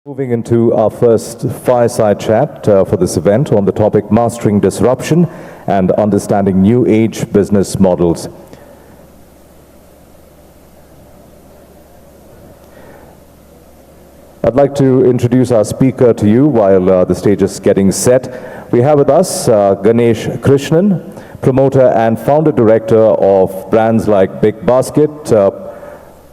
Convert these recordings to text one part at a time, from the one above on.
Moving into our first fireside chat for this event on the topic Mastering Disruption and Understanding New Age Business Models. I'd like to introduce our speaker to you while the stage is getting set. We have with us Ganesh Krishnan, promoter and founder director of brands like Big Basket,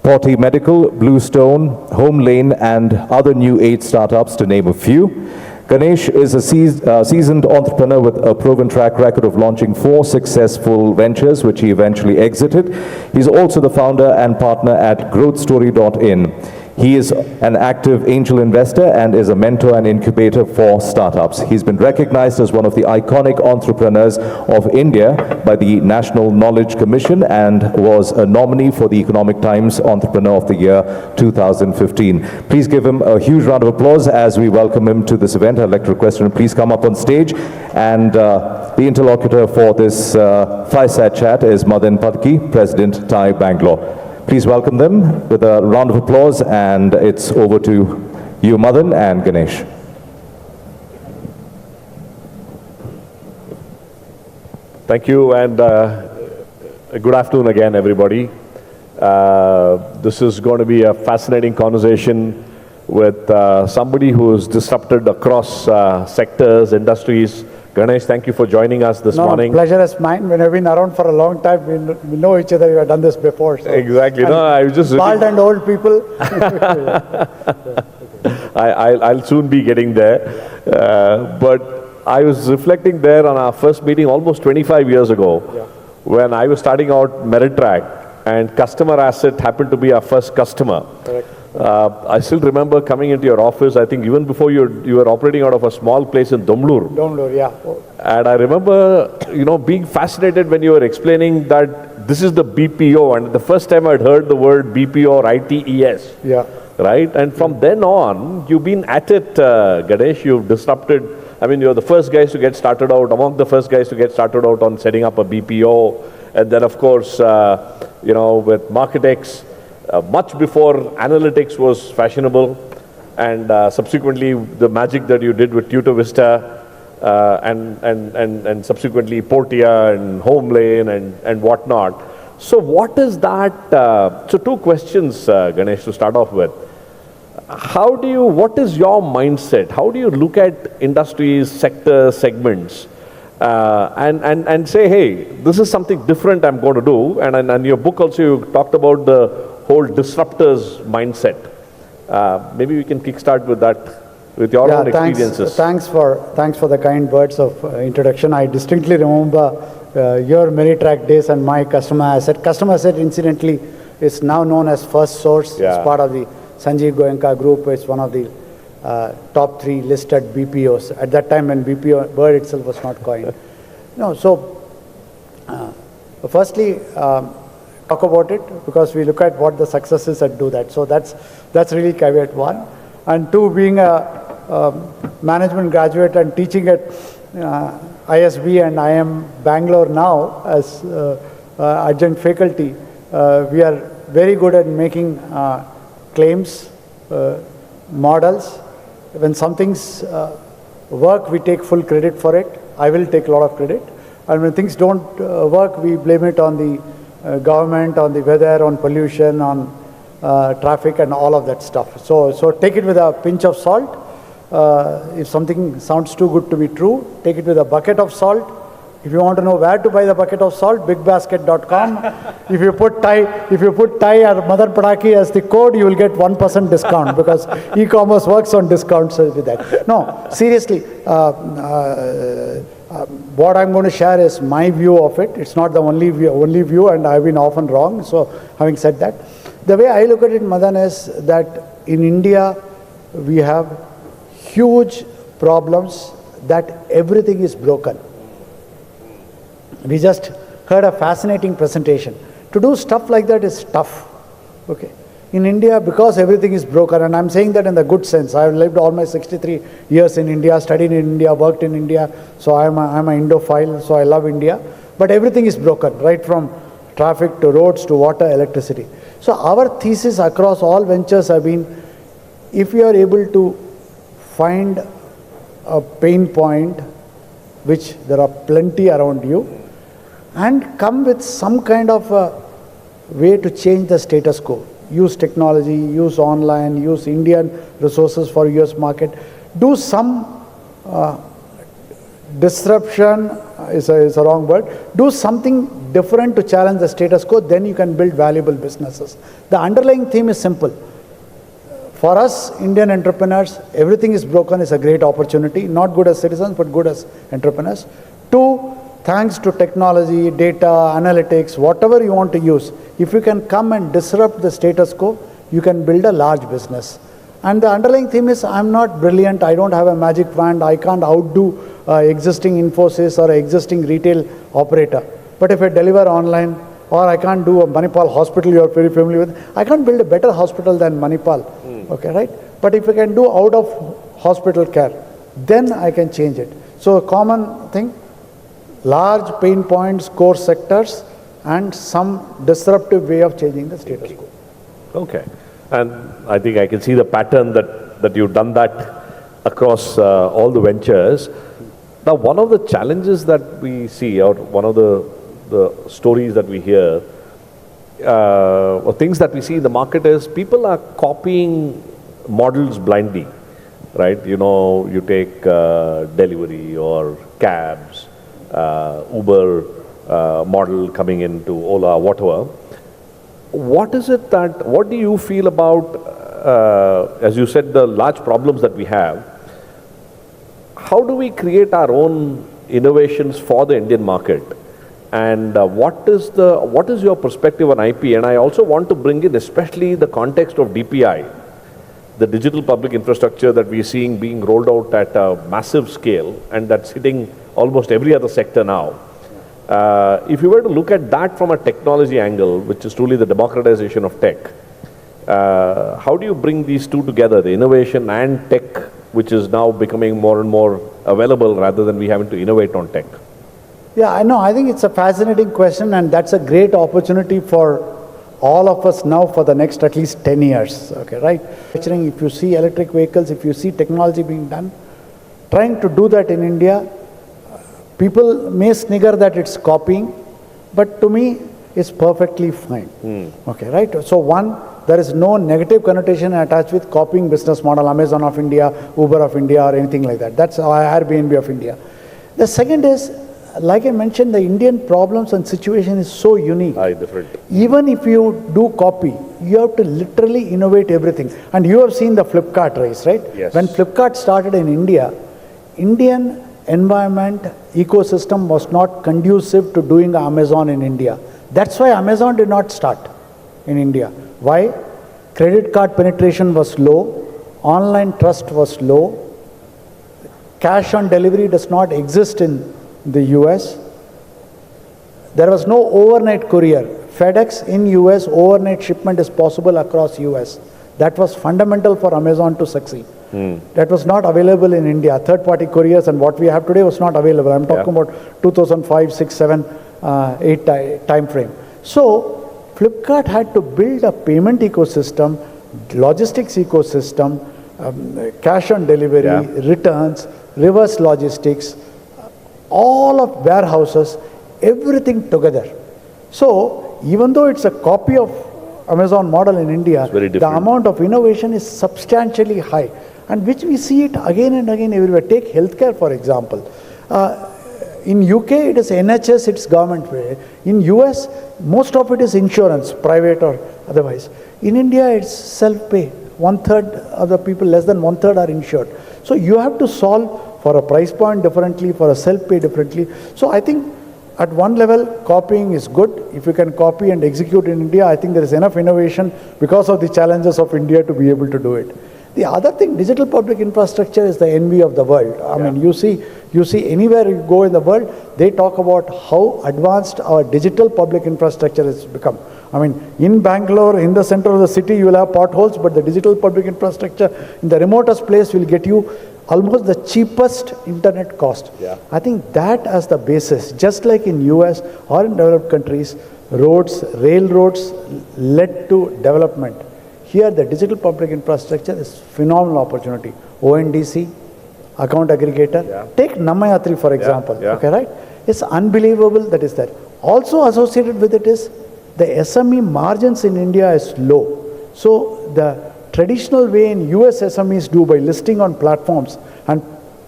Potty Medical, Bluestone, Home Lane, and other new age startups, to name a few. Ganesh is a seasoned entrepreneur with a proven track record of launching 4 successful ventures, which he eventually exited. He's also the founder and partner at growthstory.in. He is an active angel investor and is a mentor and incubator for startups. He's been recognized as one of the iconic entrepreneurs of India by the National Knowledge Commission and was a nominee for the Economic Times Entrepreneur of the Year 2015. Please give him a huge round of applause as we welcome him to this event. I'd like to request him to please come up on stage. And the interlocutor for this fireside chat is Madan Padki, President, TiE Bangalore. Please welcome them with a round of applause, and it's over to you, Madan and Ganesh. Thank you, and good afternoon again, everybody. This is going to be a fascinating conversation with somebody who's disrupted across sectors, industries. Ganesh, thank you for joining us this morning. Pleasure is mine. When I've been around for a long time, we know each other. We have done this before. So. Exactly. No, I was just bald and old people. I'll soon be getting there. But I was reflecting there on our first meeting almost 25 years ago, when I was starting out Meritrack, and customer asset happened to be our first customer. Correct. I still remember coming into your office, I think even before you were operating out of a small place in Domlur. Domlur, yeah. And I remember, being fascinated when you were explaining that this is the BPO, and the first time I'd heard the word BPO or ITES. Yeah. Right? And from then on, you've been at it, Ganesh. You've disrupted. I mean, you're the first guys to get started out, among the first guys to get started out on setting up a BPO. And then, of course, with Marketex, much before analytics was fashionable, and subsequently the magic that you did with Tutor Vista, and subsequently Portia and Home Lane and whatnot. So what is that? So 2 questions, Ganesh, to start off with. What is your mindset? How do you look at industries, sectors, segments, and say, hey, this is something different I'm going to do? And in your book also you talked about the whole disruptors mindset. Maybe we can kickstart with that, with your own experiences. Thanks for the kind words of introduction. I distinctly remember your Meritrack days and my customer asset. Customer asset, incidentally, is now known as First Source. It's part of the Sanjeev Goenka group. It's one of the top 3 listed BPOs. At that time, when BPO word itself was not coined. Firstly, talk about it, because we look at what the successes that do that. So that's really caveat 1. And 2, being a management graduate and teaching at ISB and IM Bangalore now as adjunct faculty, we are very good at making claims, models. When some things work, we take full credit for it. I will take a lot of credit. And when things don't work, we blame it on the government, on the weather, on pollution, on traffic, and all of that stuff. So take it with a pinch of salt. If something sounds too good to be true, take it with a bucket of salt. If you want to know where to buy the bucket of salt, bigbasket.com. If you put TiE or Madan Padaki as the code, you will get 1% discount, because e-commerce works on discounts with that. No, seriously. What I'm going to share is my view of it. It's not the only view, and I've been often wrong. So having said that, the way I look at it, Madan, is that in India, we have huge problems that everything is broken. We just heard a fascinating presentation. To do stuff like that is tough. Okay. In India, because everything is broken, and I'm saying that in the good sense. I've lived all my 63 years in India, studied in India, worked in India, so I'm an Indophile, so I love India. But everything is broken, right from traffic to roads to water, electricity. So our thesis across all ventures have been if you are able to find a pain point, which there are plenty around you, and come with some kind of a way to change the status quo. Use technology, use online, use Indian resources for US market. Do some disruption, is a wrong word. Do something different to challenge the status quo, then you can build valuable businesses. The underlying theme is simple. For us, Indian entrepreneurs, everything is broken is a great opportunity, not good as citizens, but good as entrepreneurs. Two, thanks to technology, data, analytics, whatever you want to use, if you can come and disrupt the status quo, you can build a large business. And the underlying theme is, I'm not brilliant, I don't have a magic wand, I can't outdo existing Infosys or existing retail operator. But if I deliver online, or I can't do a Manipal hospital you're very familiar with, I can't build a better hospital than Manipal, okay, right? But if I can do out of hospital care, then I can change it. So a common thing, large pain points, core sectors, and some disruptive way of changing the status quo. Okay. And I think I can see the pattern that you've done that across all the ventures. Now, one of the challenges that we see, or one of the stories that we hear, or things that we see in the market is people are copying models blindly, right? You know, you take delivery or cabs, Uber model coming into Ola, whatever. What is it that, what do you feel about, as you said, the large problems that we have? How do we create our own innovations for the Indian market? And what is your perspective on IP? And I also want to bring in especially the context of DPI, the digital public infrastructure that we are seeing being rolled out at a massive scale, and that's hitting almost every other sector now. If you were to look at that from a technology angle, which is truly the democratization of tech, how do you bring these two together, the innovation and tech, which is now becoming more and more available rather than we having to innovate on tech? Yeah, I know. I think it's a fascinating question, and that's a great opportunity for all of us now for the next at least 10 years, okay, right? If you see electric vehicles, if you see technology being done, trying to do that in India, people may snigger that it's copying, but to me, it's perfectly fine, okay, right? So one, there is no negative connotation attached with copying business model, Amazon of India, Uber of India, or anything like that. That's Airbnb of India. The second is, like I mentioned, the Indian problems and situation is so unique. Different. Even if you do copy, you have to literally innovate everything. And you have seen the Flipkart race, right? Yes. When Flipkart started in India, Indian environment, ecosystem was not conducive to doing Amazon in India. That's why Amazon did not start in India. Why? Credit card penetration was low, online trust was low, cash on delivery does not exist in the US. There was no overnight courier. FedEx in US, overnight shipment is possible across US. That was fundamental for Amazon to succeed. That was not available in India. Third-party couriers and what we have today was not available. I'm talking about 2005, 6, 7, 8 time frame. So Flipkart had to build a payment ecosystem, logistics ecosystem, cash on delivery, returns, reverse logistics, all of warehouses, everything together. So even though it's a copy of Amazon model in India, the amount of innovation is substantially high, and which we see it again and again everywhere. Take healthcare, for example. In UK, it is NHS, it's government way. In US, most of it is insurance, private or otherwise. In India, it's self-pay. 1/3 of the people, less than 1/3 are insured. So you have to solve for a price point differently, for a self-pay differently. So I think at one level, copying is good. If you can copy and execute in India, I think there is enough innovation because of the challenges of India to be able to do it. The other thing, digital public infrastructure is the envy of the world. I mean, you see anywhere you go in the world, they talk about how advanced our digital public infrastructure has become. I mean, in Bangalore, in the center of the city, you will have potholes, but the digital public infrastructure in the remotest place will get you almost the cheapest internet cost. I think that as the basis, just like in US or in developed countries, roads, railroads led to development. Here, the digital public infrastructure is phenomenal opportunity. ONDC, account aggregator. Take Namayatri, for example. Okay, right? It's unbelievable that is there. Also associated with it is the SME margins in India is low. So the traditional way in US SMEs do by listing on platforms and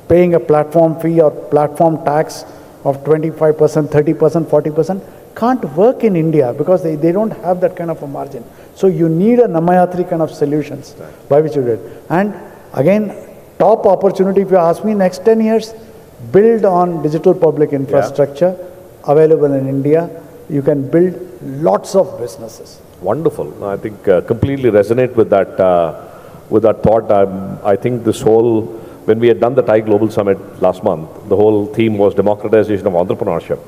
paying a platform fee or platform tax of 25%, 30%, 40% can't work in India because they don't have that kind of a margin. So you need a Namayatri kind of solutions by which you do it. And again, top opportunity if you ask me, next 10 years, build on digital public infrastructure available in India. You can build lots of businesses. Wonderful. No, I think completely resonate with that thought. I think this whole, when we had done the Thai Global Summit last month, the whole theme was democratization of entrepreneurship.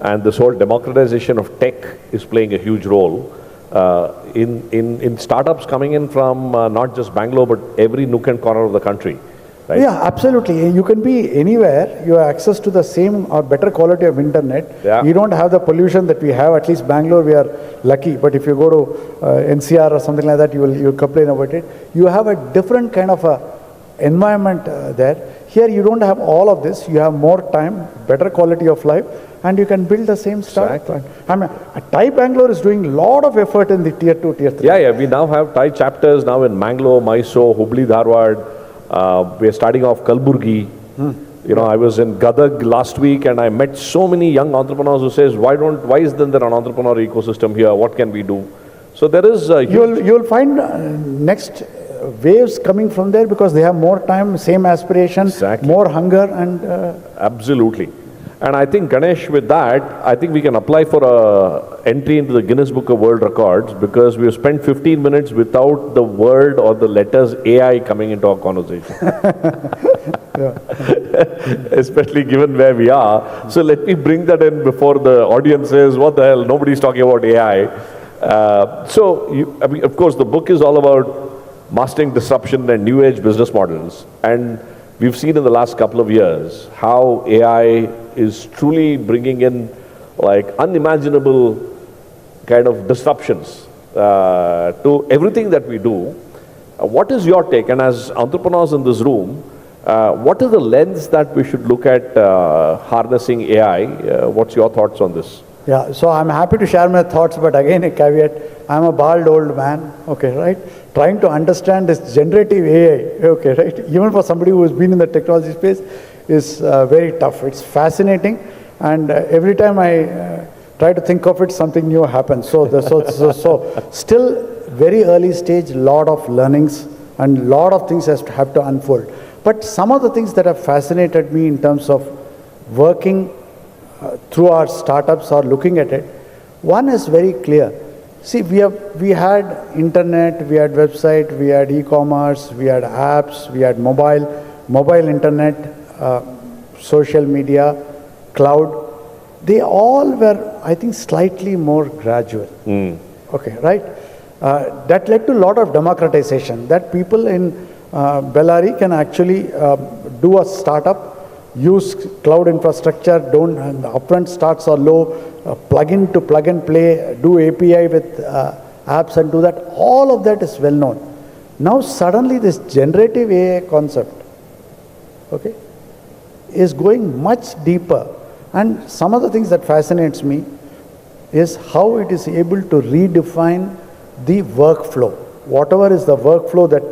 And this whole democratization of tech is playing a huge role in startups coming in from not just Bangalore, but every nook and corner of the country. Right? Yeah, absolutely. You can be anywhere. You have access to the same or better quality of internet. You don't have the pollution that we have. At least Bangalore, we are lucky. But if you go to NCR or something like that, you'll complain about it. You have a different kind of a environment there. Here, you don't have all of this. You have more time, better quality of life, and you can build the same startup. I mean, Thai Bangalore is doing a lot of effort in the tier 2, tier 3. Yeah. We now have Thai chapters now in Mangalore, Mysore, Hubli, Dharwad. We're starting off Kalburgi. You know, I was in Gadag last week and I met so many young entrepreneurs who says, why isn't there an entrepreneur ecosystem here? What can we do? So there is you'll find next waves coming from there because they have more time, same aspirations, more hunger and absolutely. And I think, Ganesh, with that, I think we can apply for a entry into the Guinness Book of World Records because we have spent 15 minutes without the word or the letters AI coming into our conversation. Especially given where we are. So let me bring that in before the audience says, what the hell, nobody's talking about AI. I mean, of course, the book is all about mastering disruption and new age business models. And we've seen in the last couple of years how AI is truly bringing in like unimaginable kind of disruptions to everything that we do. What is your take? And as entrepreneurs in this room, what is the lens that we should look at harnessing AI? What's your thoughts on this? Yeah, so I'm happy to share my thoughts, but again a caveat, I'm a bald old man, okay, right? Trying to understand this generative AI, okay, right? Even for somebody who has been in the technology space is very tough. It's fascinating, and every time I try to think of it, something new happens. So still very early stage, lot of learnings and lot of things have to unfold. But some of the things that have fascinated me in terms of working through our startups or looking at it, one is very clear. See, we had internet, we had website, we had e-commerce, we had apps, we had mobile internet, social media, cloud. They all were, I think, slightly more gradual. Okay, right? That led to a lot of democratization, that people in Bellary can actually do a startup, use cloud infrastructure, the upfront starts are low, plug in to plug and play, do API with apps and do that. All of that is well known. Now suddenly this generative AI concept, okay, is going much deeper. And some of the things that fascinates me is how it is able to redefine the workflow. Whatever is the workflow that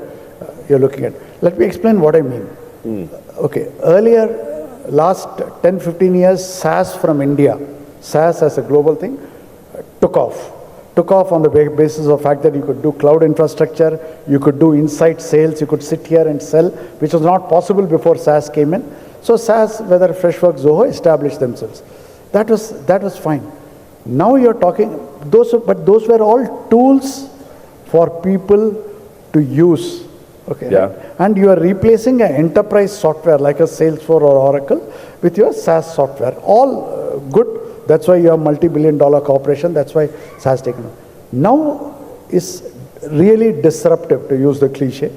you're looking at. Let me explain what I mean. Okay, earlier, last 10, 15 years, SaaS from India, SaaS as a global thing, took off on the basis of the fact that you could do cloud infrastructure, you could do inside sales, you could sit here and sell, which was not possible before SaaS came in. So SaaS, whether Freshworks, Zoho, established themselves. That was fine. Now you're talking, those were all tools for people to use. Okay, right? And you are replacing an enterprise software like a Salesforce or Oracle with your SaaS software. All good. That's why you have multi-billion-dollar corporation. That's why SaaS taken off. Now is really disruptive, to use the cliche.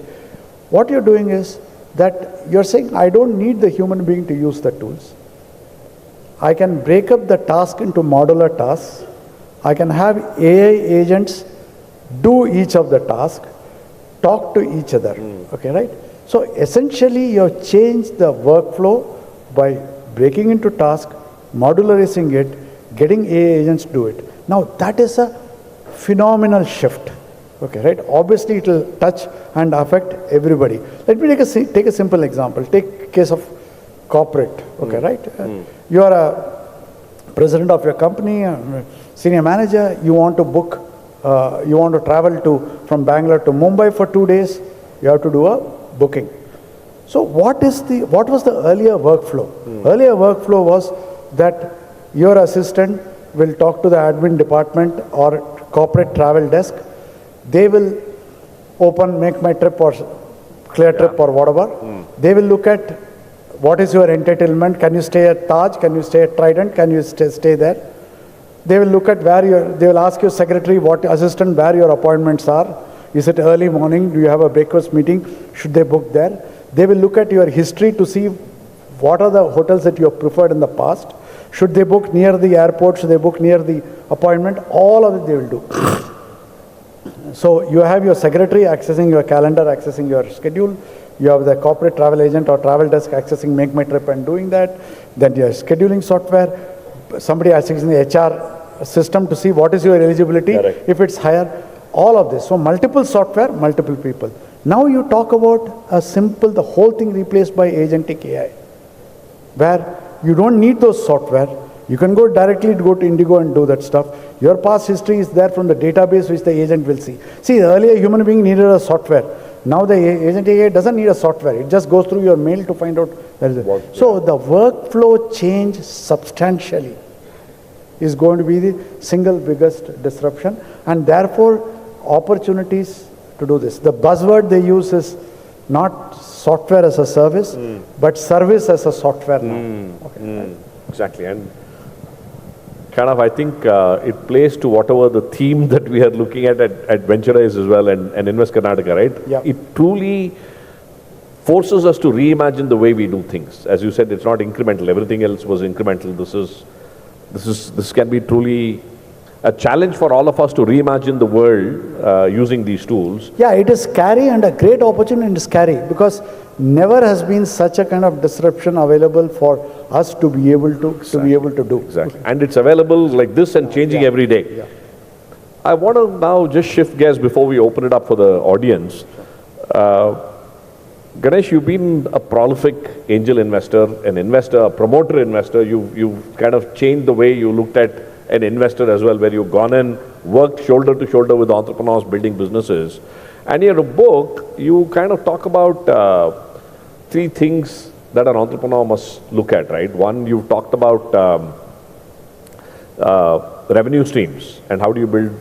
What you're doing is that you're saying, I don't need the human being to use the tools. I can break up the task into modular tasks. I can have AI agents do each of the tasks. talk to each other. Okay, right? So essentially, you have changed the workflow by breaking into tasks, modularizing it, getting AI agents to do it. Now that is a phenomenal shift. Okay, right? Obviously, it will touch and affect everybody. Let me take a simple example. Take case of corporate. Okay, right? You are a president of your company, senior manager. You want to book. You want to travel from Bangalore to Mumbai for 2 days. You have to do a booking. So what was the earlier workflow? Earlier workflow was that your assistant will talk to the admin department or corporate travel desk. They will make my trip or clear trip or whatever. They will look at what is your entitlement. Can you stay at Taj? Can you stay at Trident? Can you stay there? They will look at they will ask your secretary, assistant, where your appointments are. Is it early morning? Do you have a breakfast meeting? Should they book there? They will look at your history to see what are the hotels that you have preferred in the past. Should they book near the airport? Should they book near the appointment? All of it they will do. So you have your secretary accessing your calendar, accessing your schedule. You have the corporate travel agent or travel desk accessing Make My Trip and doing that. Then your scheduling software. Somebody accessing the HR system to see what is your eligibility. Correct. If it's higher. All of this. So multiple software, multiple people. Now you talk about the whole thing replaced by agentic AI, where you don't need those software. You can go to Indigo and do that stuff. Your past history is there from the database which the agent will see. See, earlier human being needed a software. Now the agent AI doesn't need a software. It just goes through your mail to find out. So the workflow change substantially is going to be the single biggest disruption, and therefore opportunities to do this. The buzzword they use is not software as a service, but service as a software now. Okay. Exactly. And kind of, I think it plays to whatever the theme that we are looking at VentuRISE as well and Invest Karnataka, right? Yeah. It truly forces us to reimagine the way we do things. As you said, it's not incremental. Everything else was incremental. This can be truly a challenge for all of us to reimagine the world using these tools. Yeah, it is scary and a great opportunity. And scary because never has been such a kind of disruption available for us to be able to do. Exactly. And it's available like this and changing every day. Yeah. I want to now just shift gears before we open it up for the audience. Ganesh, you've been a prolific angel investor, a promoter investor. You've kind of changed the way you looked at an investor as well, where you've gone in, worked shoulder to shoulder with entrepreneurs building businesses. And in your book, you kind of talk about 3 things that an entrepreneur must look at, right? One, you've talked about revenue streams and how do you build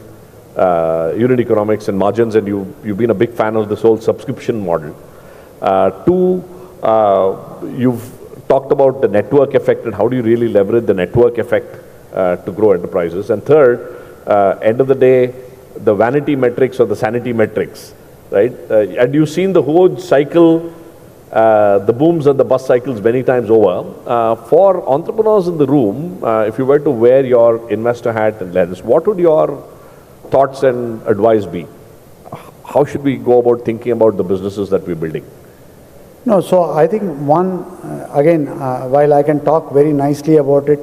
unit economics and margins, and you've been a big fan of this whole subscription model. 2, you've talked about the network effect and how do you really leverage the network effect to grow enterprises. And 3rd, end of the day, the vanity metrics or the sanity metrics, right? And you've seen the whole cycle, the booms and the bust cycles many times over. For entrepreneurs in the room, if you were to wear your investor hat and lens, what would your thoughts and advice be? How should we go about thinking about the businesses that we're building? No, so I think one, again, while I can talk very nicely about it,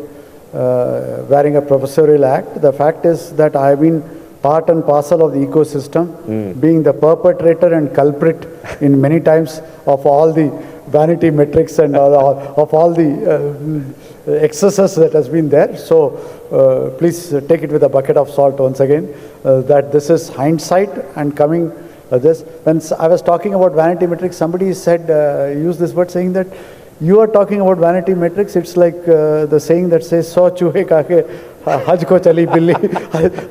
wearing a professorial act, the fact is that I have been part and parcel of the ecosystem, being the perpetrator and culprit in many times of all the vanity metrics and of all the excesses that has been there. So please take it with a bucket of salt once again, that this is hindsight and coming this. When I was talking about vanity metrics, somebody said, used this word saying that you are talking about vanity metrics, it's like the saying that says, "So chuhe kaake haj ko chali billi,"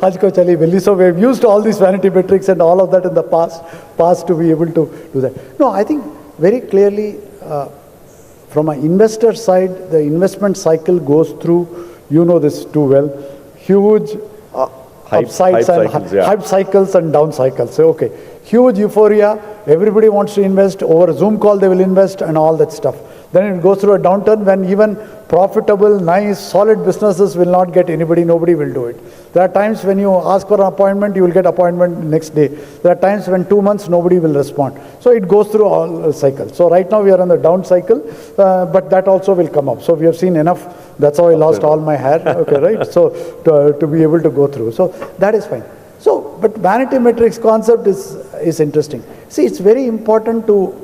haj ko chali billi. So we've used all these vanity metrics and all of that in the past to be able to do that. No, I think very clearly from an investor side, the investment cycle goes through, you know this too well, huge upsides and hype cycles and down cycles. So, okay, huge euphoria, everybody wants to invest, over a Zoom call they will invest and all that stuff. Then it goes through a downturn when even profitable, nice, solid businesses will not get anybody, nobody will do it. There are times when you ask for an appointment, you will get appointment next day. There are times when 2 months, nobody will respond. So it goes through all cycles. So right now we are on the down cycle, but that also will come up. So we have seen enough. That's how I lost all my hair, okay, right? So to be able to go through. So that is fine. So, but vanity metrics concept is interesting. See, it's very important to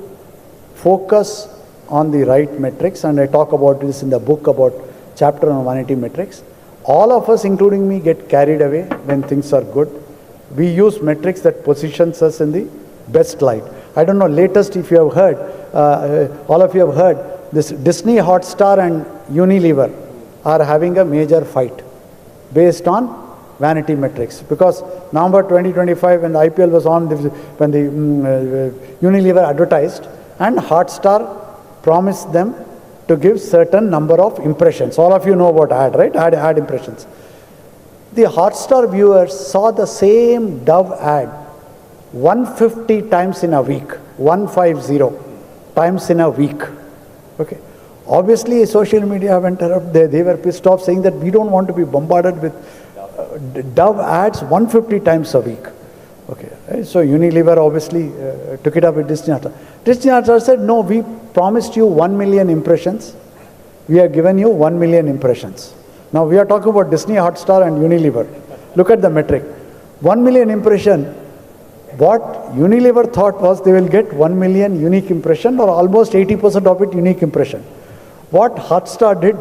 focus on the right metrics, and I talk about this in the book about chapter on vanity metrics. All of us, including me, get carried away when things are good. We use metrics that positions us in the best light. I don't know, latest if you have heard, all of you have heard, this Disney Hotstar and Unilever are having a major fight based on vanity metrics, because November 2025 when the IPL was on, when the Unilever advertised, and Hotstar promised them to give certain number of impressions. All of you know about ad, right? Ad impressions. The Hotstar viewers saw the same Dove ad 150 times in a week, 150 times in a week. Okay. Obviously, social media went up. They were pissed off, saying that we don't want to be bombarded with Dove ads 150 times a week. Okay, right? So Unilever obviously took it up with Disney Hotstar. Disney Hotstar said, no, we promised you 1 million impressions. We have given you 1 million impressions. Now we are talking about Disney Hotstar and Unilever. Look at the metric. 1 million impression. What Unilever thought was they will get 1 million unique impression, or almost 80% of it unique impression. What Hotstar did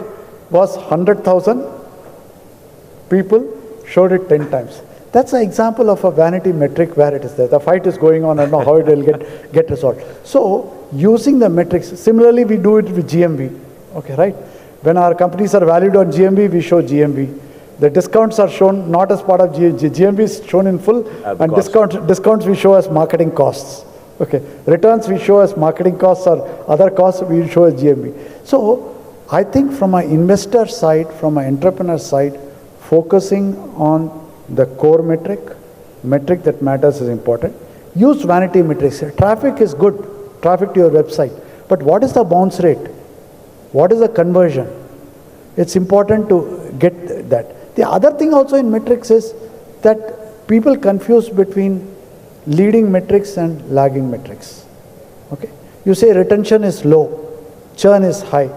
was 100,000 people showed it 10 times. That's an example of a vanity metric where it is there. The fight is going on. I don't know how it will get resolved. So using the metrics, similarly we do it with GMV. Okay, right? When our companies are valued on GMV, we show GMV. The discounts are shown not as part of GMV is shown in full, and discounts we show as marketing costs. Okay, returns we show as marketing costs, or other costs we show as GMV. So I think from an investor side, from an entrepreneur side, focusing on the core metric that matters is important. Use vanity metrics. Traffic is good, traffic to your website. But what is the bounce rate? What is the conversion? It's important to get that. The other thing also in metrics is that people confuse between leading metrics and lagging metrics. Okay? You say retention is low, churn is high.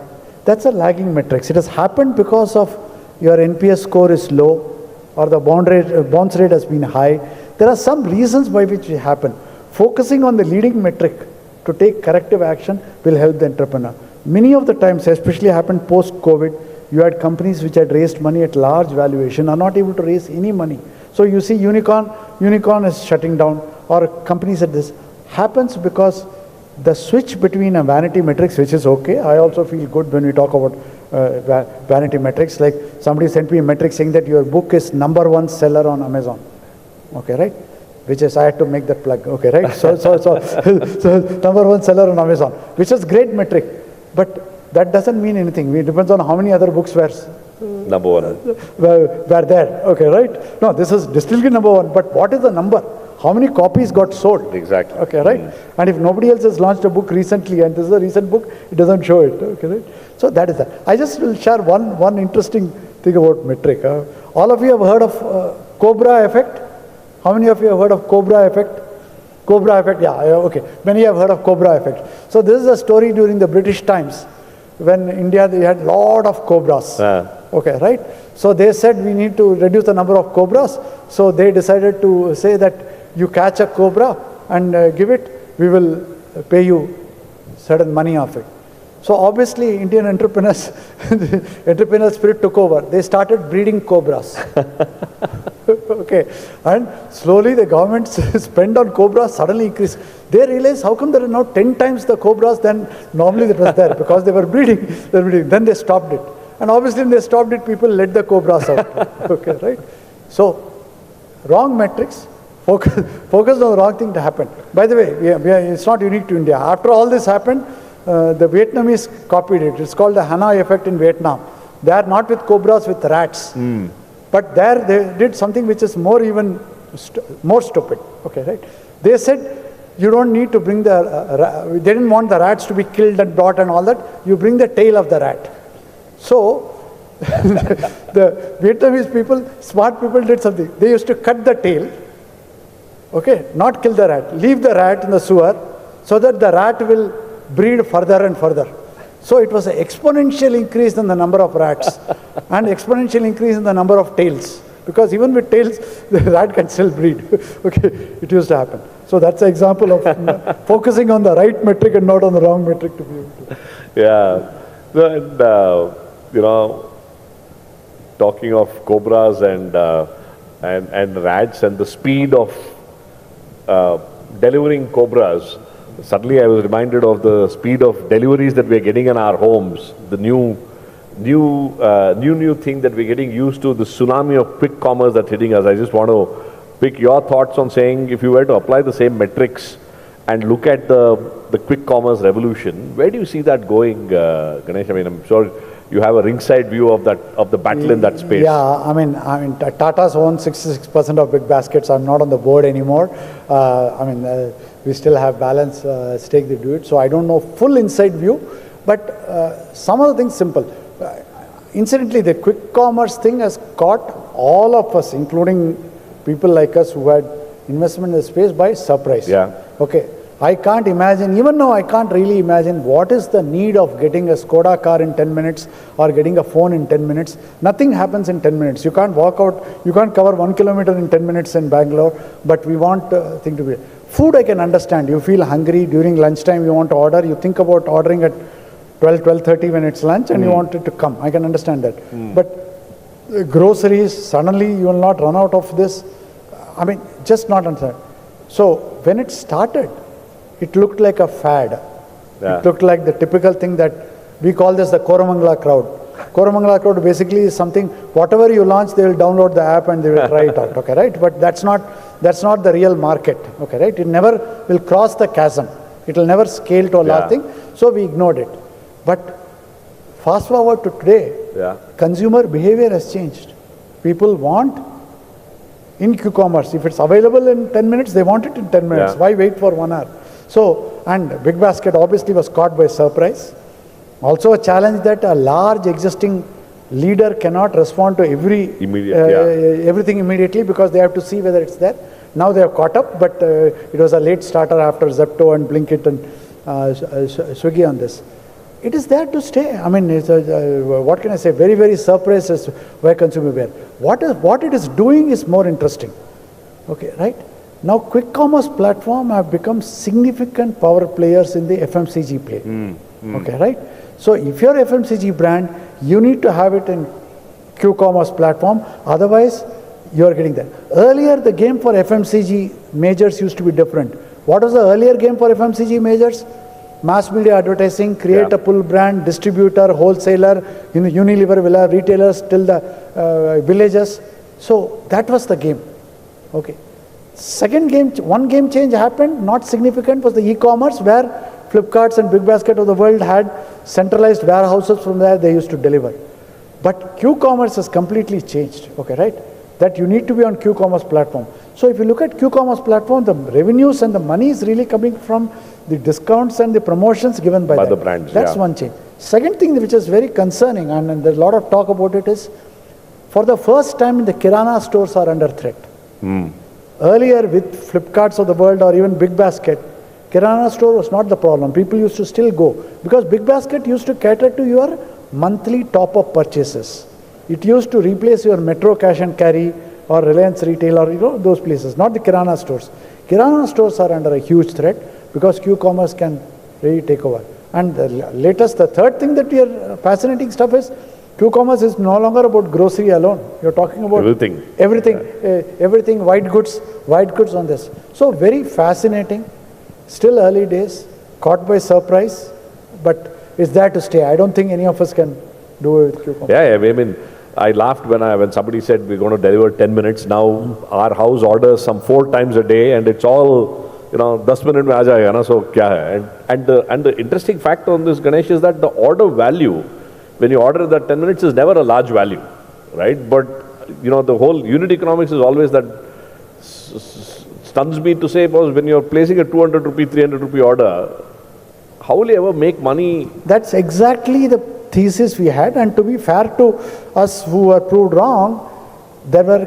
That's a lagging metrics. It has happened because of your NPS score is low, or the bounce rate has been high. There are some reasons by which it happened. Focusing on the leading metric to take corrective action will help the entrepreneur. Many of the times, especially happened post-COVID, you had companies which had raised money at large valuation are not able to raise any money. So you see Unicorn is shutting down, or companies at this. Happens because the switch between a vanity metrics, which is okay. I also feel good when we talk about vanity metrics. Like somebody sent me a metric saying that your book is #1 seller on Amazon. Okay, right? Which is, I had to make that plug. Okay, right? So #1 seller on Amazon, which is great metric, but that doesn't mean anything. It depends on how many other books were there. Okay, right? No, this is distillery #1, but what is the number? How many copies got sold? Exactly. Okay, right? And if nobody else has launched a book recently, and this is a recent book, it doesn't show it. Okay, right? So that is that. I just will share one interesting thing about metric. All of you have heard of Cobra effect? How many of you have heard of Cobra effect? Cobra effect, yeah, okay. Many have heard of Cobra effect. So this is a story during the British times, when India, they had lot of cobras. Okay, right? So they said we need to reduce the number of cobras. So they decided to say that you catch a cobra and give it, we will pay you certain money of it. So obviously Indian entrepreneurs, entrepreneurial spirit took over. They started breeding cobras. Okay, and slowly the government's spend on cobras suddenly increased. They realized how come there are now 10 times the cobras than normally that was there, because they were breeding. Then they stopped it. And obviously when they stopped it, people let the cobras out. Okay, right? So wrong metrics, focus on the wrong thing to happen. By the way, it's not unique to India. After all this happened, the Vietnamese copied it. It's called the Hanoi effect in Vietnam. They are not with cobras, with rats. But there they did something which is more stupid. Okay, right? They said You don't need to bring the, they didn't want the rats to be killed and brought and all that. You bring the tail of the rat. So, the Vietnamese people, smart people did something. They used to cut the tail, okay, not kill the rat, leave the rat in the sewer so that the rat will breed further and further. So it was an exponential increase in the number of rats and exponential increase in the number of tails. Because even with tails, the rat can still breed. Okay, it used to happen. So that's an example of focusing on the right metric and not on the wrong metric to be able to. Yeah. So, and, talking of cobras and rats and the speed of delivering cobras, suddenly I was reminded of the speed of deliveries that we're getting in our homes, the new thing that we're getting used to, the tsunami of quick commerce that's hitting us. I just want to pick your thoughts on saying, if you were to apply the same metrics and look at the quick commerce revolution, where do you see that going, Ganesh? I mean, I'm sure you have a ringside view of the battle in that space. Yeah, I mean, Tata's own 66% of big baskets. I'm not on the board anymore. We still have balance stake they do it. So I don't know full inside view, but some of the things simple. Incidentally, the quick commerce thing has caught all of us, including people like us who had investment in the space, by surprise. Yeah. Okay. I can't imagine, even now I can't really imagine what is the need of getting a Skoda car in 10 minutes or getting a phone in 10 minutes. Nothing happens in 10 minutes. You can't walk out, you can't cover 1 kilometer in 10 minutes in Bangalore, but we want thing to be. Food I can understand. You feel hungry during lunchtime, you want to order, you think about ordering at 12:30 when it's lunch and you want it to come. I can understand that. But groceries, suddenly you will not run out of this. I mean, just not understand. So when it started, it looked like a fad. Yeah. It looked like the typical thing that we call this the Koramangala crowd. Koramangala crowd basically is something, whatever you launch, they will download the app and they will try it out, okay, right? But that's not the real market, okay, right? It never will cross the chasm. It will never scale to a large thing, so we ignored it. But fast forward to today, consumer behavior has changed. People want in Q-commerce, if it's available in 10 minutes, they want it in 10 minutes. Why wait for 1 hour? So, and Big Basket obviously was caught by surprise. Also a challenge that a large existing leader cannot respond to everything immediately because they have to see whether it's there. Now they have caught up, but it was a late starter after Zepto and Blinkit and Swiggy on this. It is there to stay. I mean, it's what can I say? Very, very surprised as where consumer behavior. What it is doing is more interesting. Okay, right? Now, quick commerce platform have become significant power players in the FMCG play. Okay, right? So, if you're FMCG brand, you need to have it in Q-commerce platform. Otherwise, you're getting there. Earlier, the game for FMCG majors used to be different. What was the earlier game for FMCG majors? Mass media advertising, create a pull brand, distributor, wholesaler, Unilever will have retailers till the villages. So, that was the game. Okay. Second game, one game change happened, not significant, was the e-commerce where Flipkarts and Big Basket of the world had centralized warehouses from there they used to deliver. But Q-commerce has completely changed, okay, right? That you need to be on Q-commerce platform. So if you look at Q-commerce platform, the revenues and the money is really coming from the discounts and the promotions given by the brands. That's one change. Second thing which is very concerning, and there's a lot of talk about it, is for the first time the Kirana stores are under threat. Earlier with Flipkarts of the world or even Big Basket, Kirana store was not the problem. People used to still go because Big Basket used to cater to your monthly top-up purchases. It used to replace your Metro Cash and Carry or Reliance Retail or those places, not the Kirana stores. Kirana stores are under a huge threat because Q-commerce can really take over. And the third thing that we are fascinating stuff is Q-commerce is no longer about grocery alone. You're talking about everything, white goods on this. So very fascinating, still early days, caught by surprise, but it's there to stay. I don't think any of us can do it with Q-commerce. Yeah, I mean, I laughed when somebody said we're going to deliver 10 minutes. Now our house orders some 4 times a day and it's all, 10 minutes mein aa jayega na, so kya hai? And the interesting fact on this, Ganesh, is that the order value, when you order that 10 minutes, is never a large value, right? But, the whole unit economics is always that stuns me to say was when you're placing a 200 rupee, 300 rupee order, how will you ever make money? That's exactly the thesis we had, and to be fair to us who were proved wrong, there were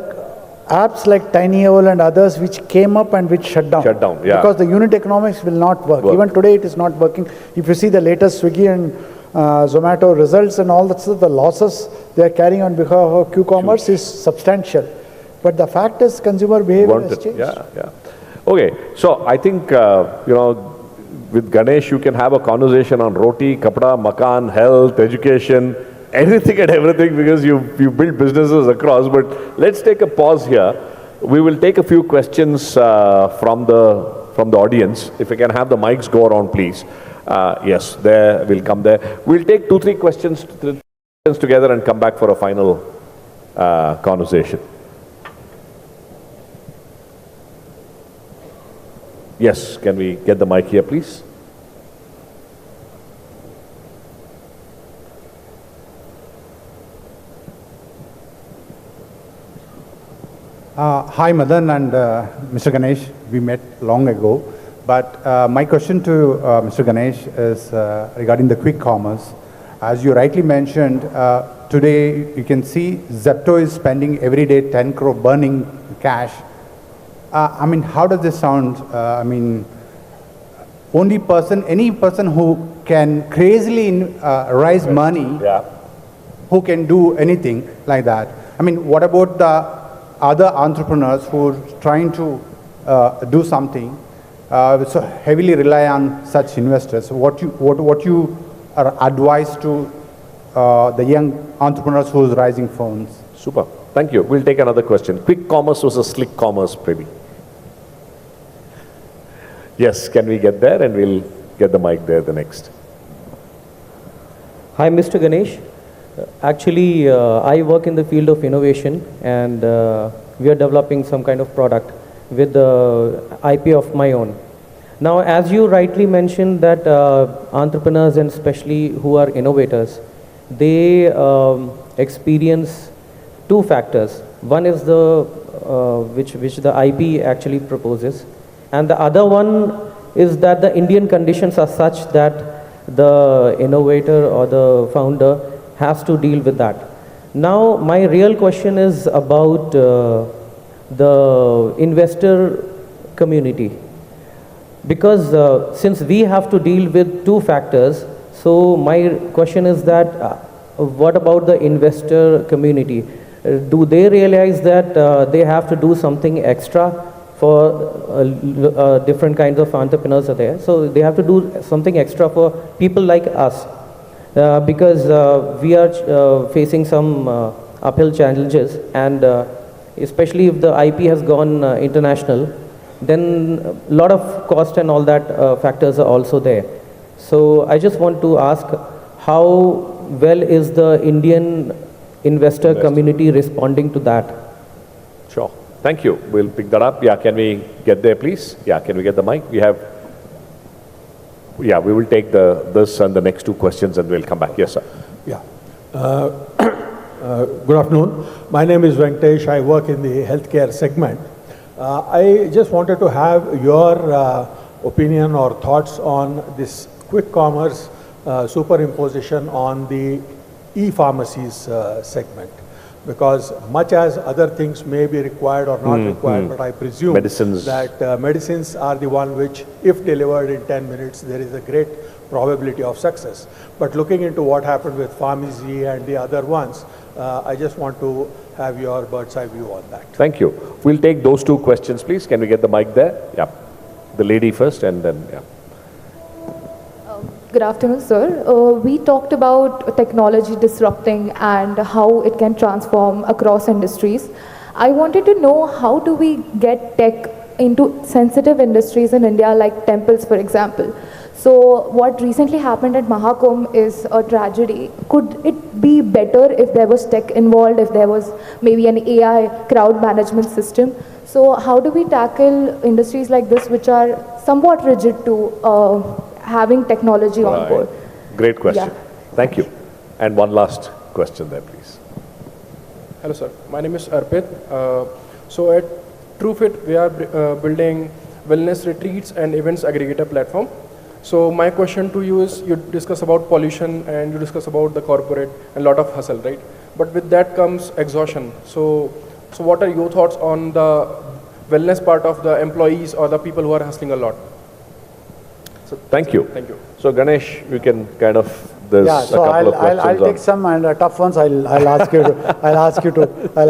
apps like Tiny Owl and others which came up and which shut down. Shut down, yeah. Because the unit economics will not work. Even today it is not working. If you see the latest Swiggy and Zomato results and all that stuff, the losses they are carrying on behalf of Q-commerce is substantial. But the fact is consumer behavior has changed. Yeah, yeah. Okay, so I think, with Ganesh, you can have a conversation on roti, kapda, makan, health, education, anything and everything, because you build businesses across. But let's take a pause here. We will take a few questions from the audience. If we can have the mics go around, please. Yes, there, we'll come there. We'll take 2-3 questions together and come back for a final conversation. Yes, can we get the mic here, please? Hi, Madan and Mr. Ganesh. We met long ago. But my question to Mr. Ganesh is regarding the quick commerce. As you rightly mentioned, today you can see Zepto is spending every day 10 crore burning cash. I mean, how does this sound? I mean, any person who can crazily raise money, who can do anything like that. I mean, what about the other entrepreneurs who are trying to do something, so heavily rely on such investors? What you are advised to the young entrepreneurs who is raising funds? Super. Thank you. We'll take another question. Quick commerce versus slick commerce, maybe. Yes, can we get there, and we'll get the mic there the next. Hi, Mr. Ganesh. Actually, I work in the field of innovation, and we are developing some kind of product with the IP of my own. Now, as you rightly mentioned that entrepreneurs, and especially who are innovators, they experience two factors. One is the which the IP actually proposes, and the other one is that the Indian conditions are such that the innovator or the founder has to deal with that. Now, my real question is about the investor community, because since we have to deal with two factors, so my question is that what about the investor community? Do they realize that they have to do something extra for different kinds of entrepreneurs are there? So they have to do something extra for people like us, because we are facing some uphill challenges, and especially if the IP has gone international, then a lot of cost and all that factors are also there. So I just want to ask, how well is the Indian investor community responding to that? Sure. Thank you. We'll pick that up. Yeah, can we get there, please? Yeah, can we get the mic? We have... Yeah, we will take this and the next two questions, and we'll come back. Yes, sir. Yeah. Good afternoon. My name is Venkatesh. I work in the healthcare segment. I just wanted to have your opinion or thoughts on this quick commerce superimposition on the e-pharmacies segment. Because much as other things may be required or not required, but I presume that medicines are the one which, if delivered in 10 minutes, there is a great probability of success. But looking into what happened with pharmacy and the other ones, I just want to have your bird's eye view on that. Thank you. We'll take those two questions, please. Can we get the mic there? Yeah. The lady first, and then, yeah. Good afternoon, sir. We talked about technology disrupting and how it can transform across industries. I wanted to know, how do we get tech into sensitive industries in India, like temples, for example? So what recently happened at Mahakumbh is a tragedy. Could it be better if there was tech involved, if there was maybe an AI crowd management system? So how do we tackle industries like this, which are somewhat rigid to having technology on board? Great question. Thank you. And one last question there, please. Hello, sir. My name is Arpit. So at TrueFit, we are building wellness retreats and events aggregator platform. So my question to you is, you discuss about pollution and you discuss about the corporate and a lot of hustle, right? But with that comes exhaustion. So what are your thoughts on the wellness part of the employees or the people who are hustling a lot? So thank you. Thank you. So Ganesh, we can kind of, there's Yeah, a so couple of questions I'll take some and tough ones. I'll ask you to I'll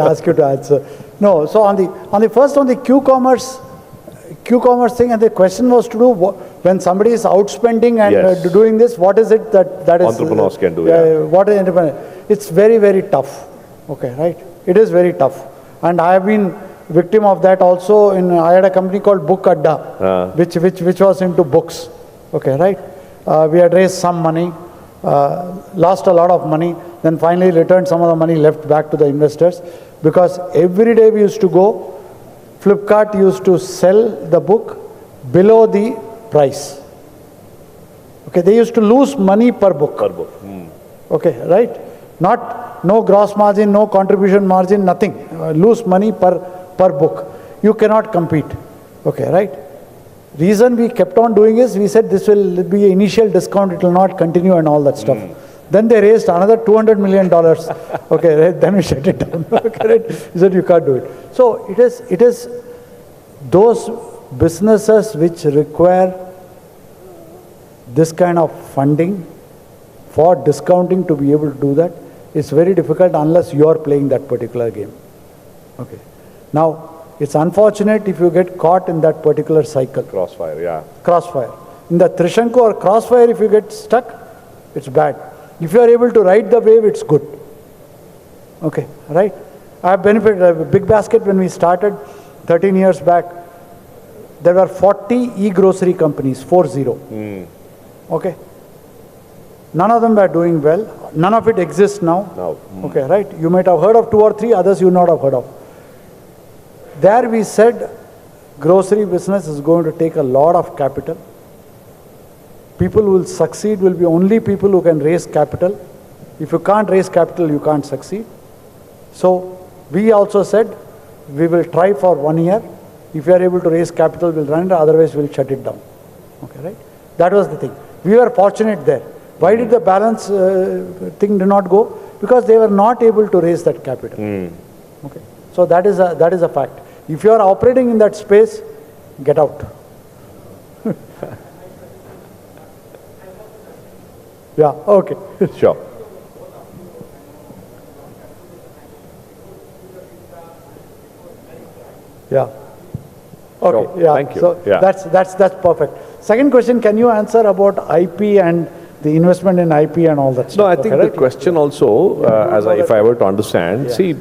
ask you to answer. No, so on the first on the Q-commerce thing, and the question was to do when somebody is outspending and Yes. doing this, what is it that is Entrepreneurs can do, yeah. What is entrepreneur? It's very, very tough. Okay, right? It is very tough, and I have been victim of that also. I had a company called Book Adda, which was into books. Okay, right? We had raised some money, lost a lot of money, then finally returned some of the money left back to the investors, because every day we used to go. Flipkart used to sell the book below the price. Okay, they used to lose money per book. per book. Okay, right? No gross margin, no contribution margin, nothing. Lose money per book. You cannot compete. Okay, right? Reason we kept on doing is, we said this will be an initial discount, it will not continue and all that stuff. Then they raised another $200 million. Okay, right? Then we shut it down. Okay, right? He said you can't do it. So it is those businesses which require this kind of funding for discounting to be able to do that. It's very difficult unless you are playing that particular game. Okay. Now, it's unfortunate if you get caught in that particular cycle. Crossfire, yeah. Crossfire. In the Trishanku or crossfire, if you get stuck, it's bad. If you are able to ride the wave, it's good. Okay, right? I have benefited. Big Basket, when we started 13 years back, there were 40 e-grocery companies, 40. Okay? None of them were doing well. None of it exists now. Now. Okay, right? You might have heard of 2 or 3, others you not have heard of. There we said, grocery business is going to take a lot of capital. People who will succeed will be only people who can raise capital. If you can't raise capital, you can't succeed. So we also said, we will try for 1 year. If we are able to raise capital, we'll run it, otherwise we'll shut it down. Okay, right? That was the thing. We were fortunate there. Why did the balance thing do not go? Because they were not able to raise that capital. Okay. So that is a fact. If you are operating in that space, get out. Yeah, okay. Sure. Yeah. Okay. Sure. Yeah. Thank you. So Yeah. that's perfect. Second question, can you answer about IP and the investment in IP and all that stuff? No, I think Okay, the question also, if I were to understand, see,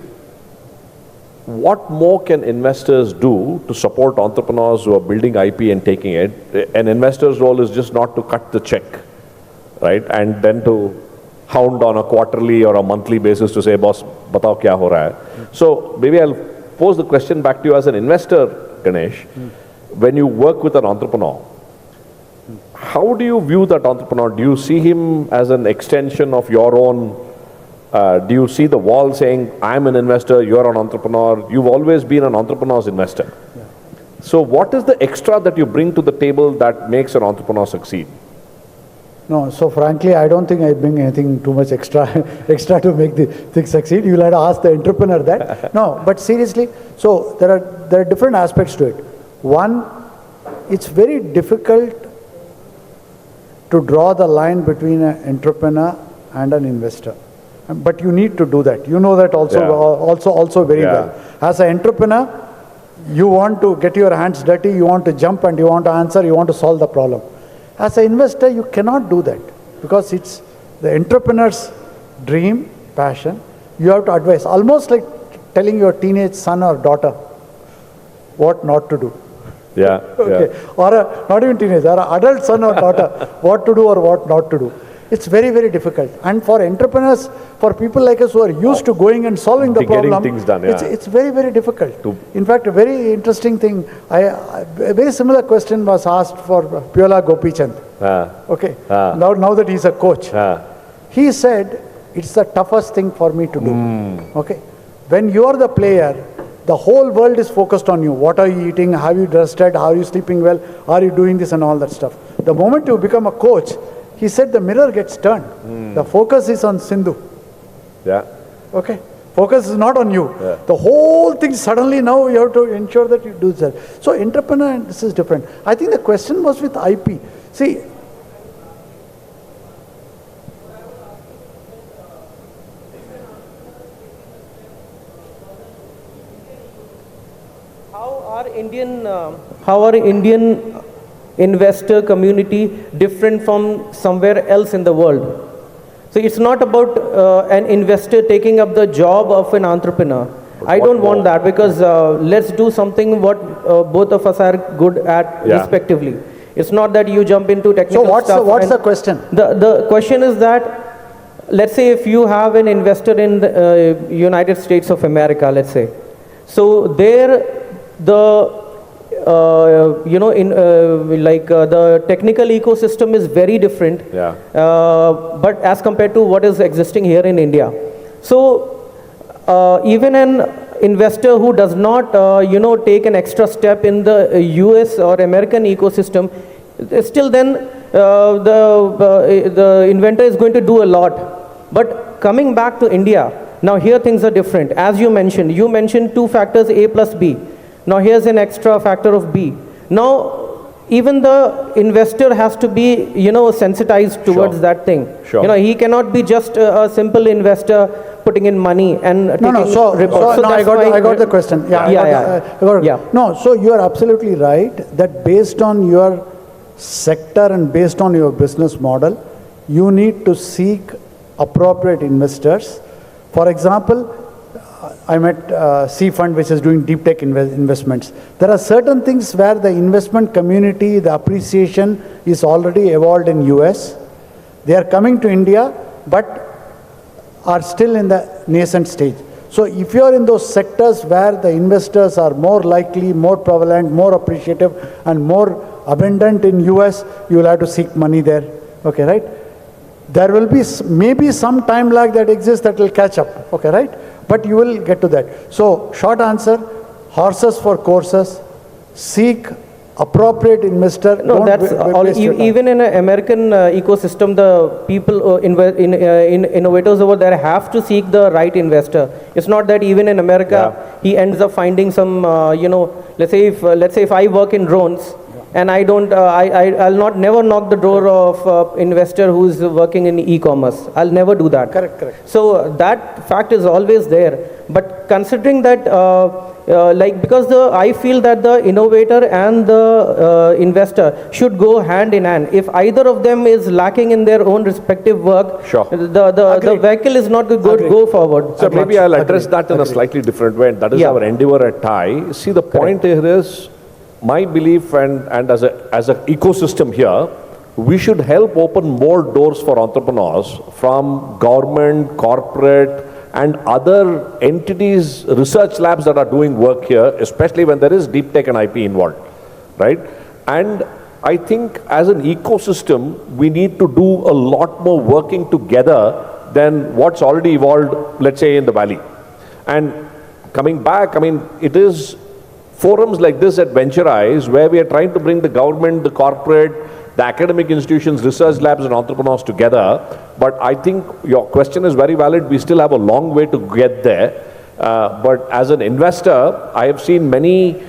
what more can investors do to support entrepreneurs who are building IP and taking it? An investor's role is just not to cut the check, right? And then to hound on a quarterly or a monthly basis to say, boss, batao kya ho raha hai? So maybe I'll pose the question back to you as an investor, Ganesh. When you work with an entrepreneur, how do you view that entrepreneur? Do you see him as an extension of your own? Do you see the wall saying, I'm an investor, you're an entrepreneur? You've always been an entrepreneur's investor. Yeah. So what is the extra that you bring to the table that makes an entrepreneur succeed? No, so frankly, I don't think I bring anything too much extra to make the thing succeed. You'll have to ask the entrepreneur that. No, but seriously, so there are different aspects to it. One, it's very difficult to draw the line between an entrepreneur and an investor. But you need to do that. You know that also very well. As an entrepreneur, you want to get your hands dirty, you want to jump and you want to answer, you want to solve the problem. As an investor, you cannot do that because it's the entrepreneur's dream, passion. You have to advise, almost like telling your teenage son or daughter what not to do. Yeah. Okay. Yeah. Or not even teenage, or an adult son or daughter, what to do or what not to do. It's very, very difficult. And for entrepreneurs, for people like us who are used to going and solving the problem, getting things done, it's very, very difficult. In fact, a very interesting thing, a very similar question was asked for Piola Gopichand. Okay. Now that he's a coach. He said, it's the toughest thing for me to do. Okay. When you are the player, The whole world is focused on you. What are you eating? Have you rested? How are you sleeping well? Are you doing this and all that stuff? The moment you become a coach, he said the mirror gets turned. The focus is on Sindhu. Yeah. Okay? Focus is not on you. The whole thing suddenly now you have to ensure that you do that. So entrepreneur, this is different. I think the question was with IP. See, how are Indian investor community different from somewhere else in the world? So it's not about an investor taking up the job of an entrepreneur. I don't want that, because let's do something what both of us are good at respectively. It's not that you jump into technical stuff. So what's the question? The question is that, let's say if you have an investor in the United States of America, let's say. So there the the technical ecosystem is very different, but as compared to what is existing here in India. So even an investor who does not take an extra step in the US or American ecosystem, still then the inventor is going to do a lot. But coming back to India, now here things are different. As you mentioned two factors, A plus B. Now here's an extra factor of B. Now even the investor has to be, sensitized towards that thing. He cannot be just a simple investor putting in money and taking reports. So I got the question. No, so you are absolutely right that based on your sector and based on your business model, you need to seek appropriate investors. For example, I met C Fund, which is doing deep tech investments. There are certain things where the investment community, the appreciation is already evolved in US. They are coming to India, but are still in the nascent stage. So if you are in those sectors where the investors are more likely, more prevalent, more appreciative, and more abundant in US, you will have to seek money there. Okay, right? There will be maybe some time lag that exists that will catch up. Okay, right? But you will get to that. So short answer, horses for courses, seek appropriate investor. No, that's all. Even in an American ecosystem, the people, innovators over there have to seek the right investor. It's not that even in America, he ends up finding some, let's say if I work in drones, and I don't, I'll never knock the door of investor who's working in e-commerce. I'll never do that. Correct. So that fact is always there. But considering that, because I feel that the innovator and the investor should go hand in hand. If either of them is lacking in their own respective work, the vehicle is not going to go forward. So maybe I'll address that in a slightly different way. And that is our endeavor at TIE. See, the point here is, my belief and as an ecosystem here, we should help open more doors for entrepreneurs from government, corporate, and other entities, research labs that are doing work here, especially when there is deep tech and IP involved, right? And I think as an ecosystem, we need to do a lot more working together than what's already evolved, let's say, in the Valley. And coming back, it is forums like this at VentuRISE where we are trying to bring the government, the corporate, the academic institutions, research labs and entrepreneurs together. But I think your question is very valid. We still have a long way to get there. But as an investor, I have seen many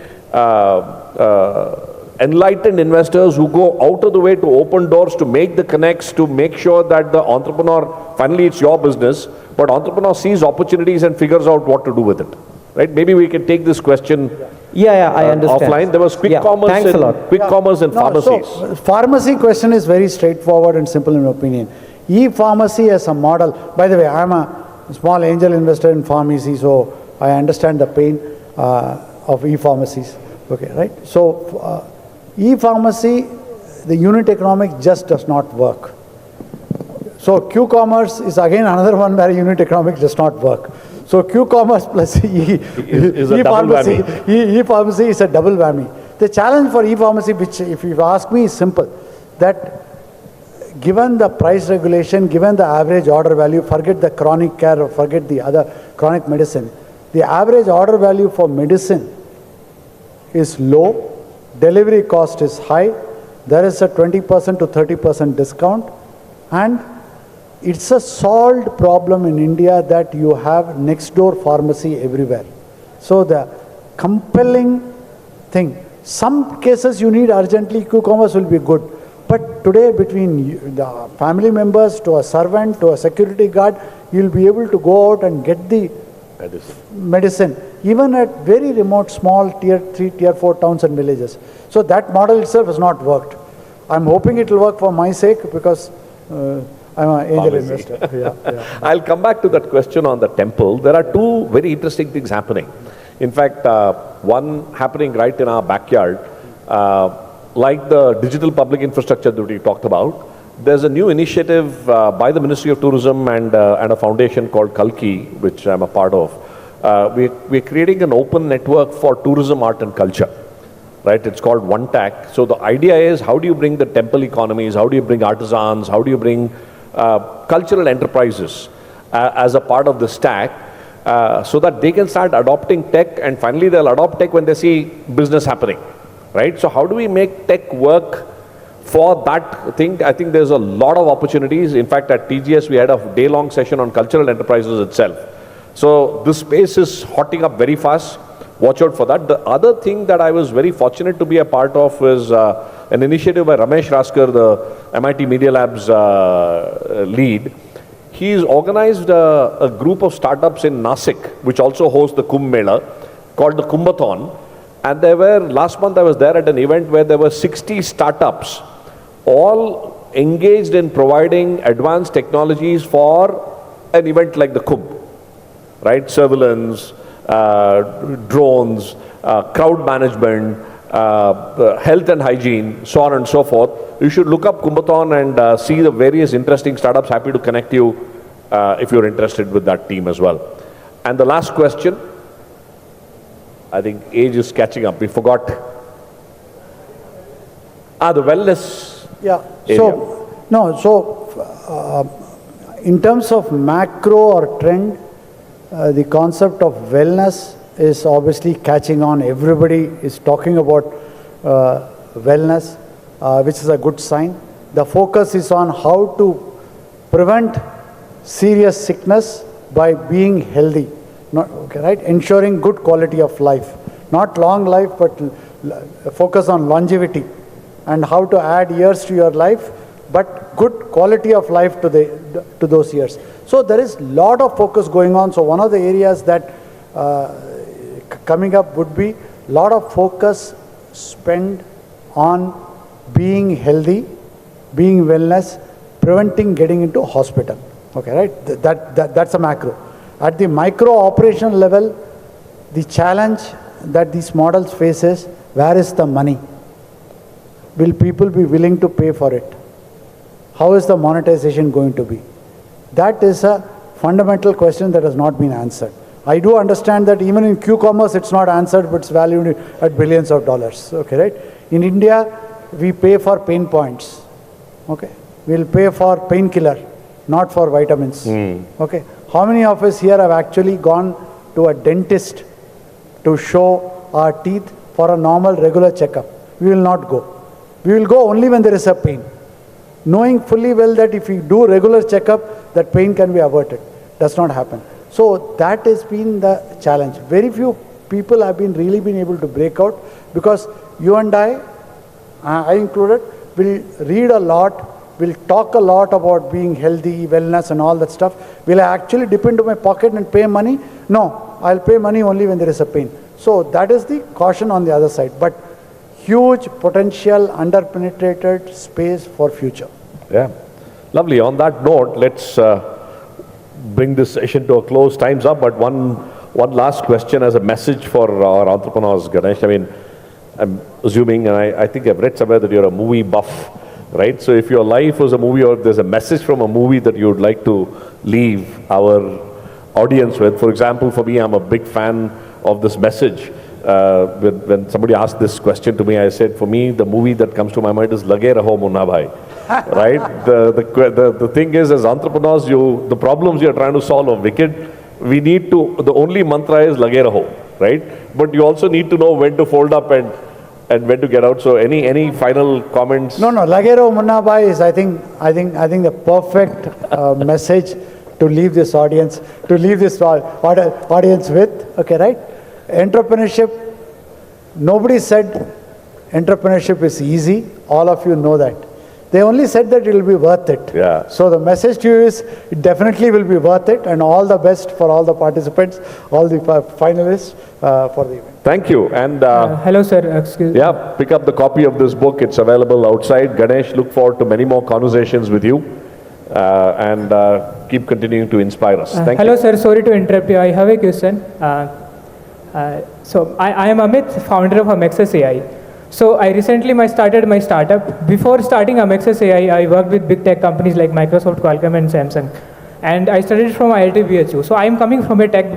enlightened investors who go out of the way to open doors, to make the connects, to make sure that the entrepreneur, finally it's your business, but entrepreneur sees opportunities and figures out what to do with it. Right? Maybe we can take this question I understand. offline. There was quick commerce and pharmacies. So pharmacy question is very straightforward and simple in my opinion. E-pharmacy as a model, by the way, I'm a small angel investor in pharmacy, so I understand the pain of e-pharmacies. Okay, right? So e-pharmacy, the unit economics just does not work. So Q-commerce is again another one where unit economics does not work. So Q-commerce plus e-pharmacy is a double whammy. The challenge for e-pharmacy, which if you ask me, is simple. That given the price regulation, given the average order value, forget the chronic care or forget the other chronic medicine, the average order value for medicine is low, delivery cost is high, there is a 20% to 30% discount, and it's a solved problem in India that you have next door pharmacy everywhere. So the compelling thing, some cases you need urgently, Q-commerce will be good. But today between the family members to a servant to a security guard, you'll be able to go out and get the medicine, even at very remote small tier 3, tier 4 towns and villages. So that model itself has not worked. I'm hoping it will work for my sake because I'm an angel investor. Yeah. I'll come back to that question on the temple. There are two very interesting things happening. In fact, one happening right in our backyard, like the digital public infrastructure that we talked about. There's a new initiative by the Ministry of Tourism and a foundation called Kalki, which I'm a part of. We're creating an open network for tourism, art and culture. Right? It's called OneTAC. So the idea is, how do you bring the temple economies, how do you bring artisans, how do you bring cultural enterprises as a part of the stack, so that they can start adopting tech, and finally they'll adopt tech when they see business happening. Right? So how do we make tech work for that thing? I think there's a lot of opportunities. In fact, at TGS we had a day-long session on cultural enterprises itself. So this space is hotting up very fast. Watch out for that. The other thing that I was very fortunate to be a part of was an initiative by Ramesh Raskar, the MIT Media Labs lead. He's organized a group of startups in Nasik, which also hosts the Kumbh Mela, called the Kumbhathon. And there were, last month I was there at an event where there were 60 startups, all engaged in providing advanced technologies for an event like the Kumbh, right? Surveillance, drones, crowd management, health and hygiene, so on and so forth. You should look up Kumbhathon and see the various interesting startups. Happy to connect you if you're interested with that team as well. And the last question, I think age is catching up. We forgot. The wellness. Yeah. Area. In terms of macro or trend, the concept of wellness is obviously catching on. Everybody is talking about wellness, which is a good sign. The focus is on how to prevent serious sickness by being healthy, right? Ensuring good quality of life, not long life, but focus on longevity and how to add years to your life, but good quality of life to those years. So there is a lot of focus going on. So one of the areas that coming up would be a lot of focus spent on being healthy, being wellness, preventing getting into hospital. Okay, right? That's a macro. At the micro operational level, the challenge that these models face is, where is the money? Will people be willing to pay for it? How is the monetization going to be? That is a fundamental question that has not been answered. I do understand that even in Q-commerce it's not answered, but it's valued at billions of dollars. Okay, right? In India, we pay for pain points. Okay, we'll pay for painkiller, not for vitamins. Okay, how many of us here have actually gone to a dentist to show our teeth for a normal regular checkup? We will not go. We will go only when there is a pain, knowing fully well that if we do regular checkup, that pain can be averted. Does not happen. So that has been the challenge. Very few people have really been able to break out, because you and I included, will read a lot, will talk a lot about being healthy, wellness and all that stuff. Will I actually dip into my pocket and pay money? No, I'll pay money only when there is a pain. So that is the caution on the other side. But huge potential, under-penetrated space for future. Yeah, lovely. On that note, let's bring this session to a close. Time's up, but one last question as a message for our entrepreneurs, Ganesh. I mean, I'm assuming, and I think I've read somewhere that you're a movie buff, right? So if your life was a movie, or if there's a message from a movie that you would like to leave our audience with. For example, for me, I'm a big fan of this message. When somebody asked this question to me, I said, for me, the movie that comes to my mind is Lage Raho Munna Bhai. Right? The thing is, as entrepreneurs, the problems you're trying to solve are wicked, we need to, the only mantra is lage raho, right? But you also need to know when to fold up and when to get out. So any final comments? No, Lagero Munnabai is, I think the perfect message to leave this audience, audience with, okay, right? Entrepreneurship, nobody said entrepreneurship is easy. All of you know that. They only said that it will be worth it. Yeah. So the message to you is, it definitely will be worth it, and all the best for all the participants, all the finalists for the event. Thank you. And Hello, sir. Excuse. yeah, pick up the copy of this book. It's available outside. Ganesh, look forward to many more conversations with you, and keep continuing to inspire us. Thank Hello, you. sir. Sorry to interrupt you. I have a question. So I am Amit, founder of Amexus AI. So I recently started my startup. Before starting Amexus AI, I worked with big tech companies like Microsoft, Qualcomm, and Samsung. And I studied from IIT BHU. So I am coming from a tech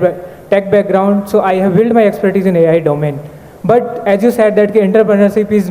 background. So I have built my expertise in AI domain. But as you said that entrepreneurship is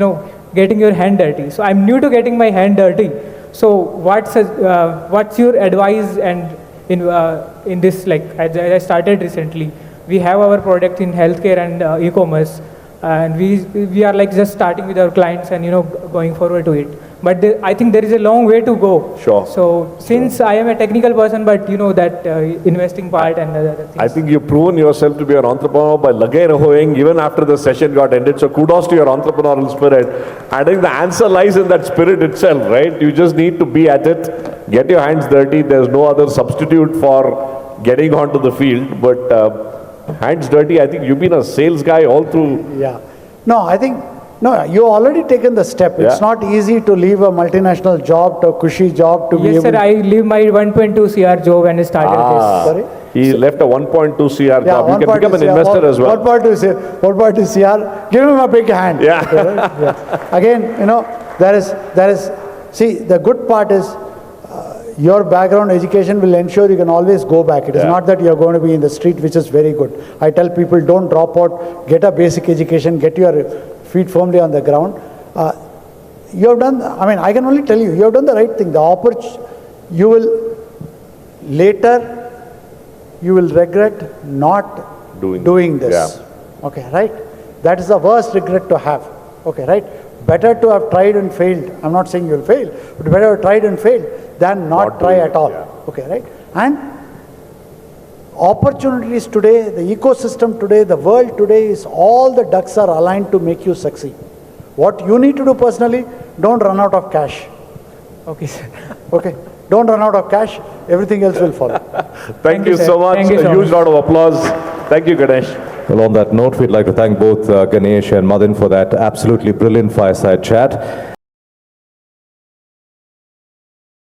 getting your hand dirty. So I'm new to getting my hand dirty. So what's your advice and in this, like as I started recently, we have our product in healthcare and e-commerce, and we are like just starting with our clients and going forward to it. But I think there is a long way to go. Sure. So since I am a technical person, but that investing part and other things. I think you've proven yourself to be an entrepreneur by lage rahoing even after the session got ended. So kudos to your entrepreneurial spirit. I think the answer lies in that spirit itself, right? You just need to be at it, get your hands dirty. There's no other substitute for getting onto the field. But hands dirty, I think you've been a sales guy all through. Yeah. No, you already taken the step. Yeah. It's not easy to leave a multinational job to a cushy job to be Yes, able sir. I leave my 1.2 CR job and started this. Sorry? He left a 1.2 CR job. You can become an 1.2 investor as well. 1.2 CR. Give him a big hand. Yeah. Okay, right? Yeah. Again, there is. See, the good part is your background education will ensure you can always go back. It is not that you're going to be in the street, which is very good. I tell people, don't drop out. Get a basic education. Get your feet firmly on the ground. You have done. I can only tell you have done the right thing. You will regret not doing this. Yeah. Okay, right? That is the worst regret to have. Okay, right? Better to have tried and failed. I'm not saying you'll fail, but better to have tried and failed than not try at all. Yeah. Okay, right? And opportunities today, the ecosystem today, the world today is all the ducks are aligned to make you succeed. What you need to do personally, don't run out of cash. Okay, sir. Okay? Don't run out of cash. Everything else will follow. Thank you sir. so much. Thank you so A huge much. round of applause. Thank you, Ganesh. Well, on that note, we'd like to thank both Ganesh and Madan for that absolutely brilliant fireside chat.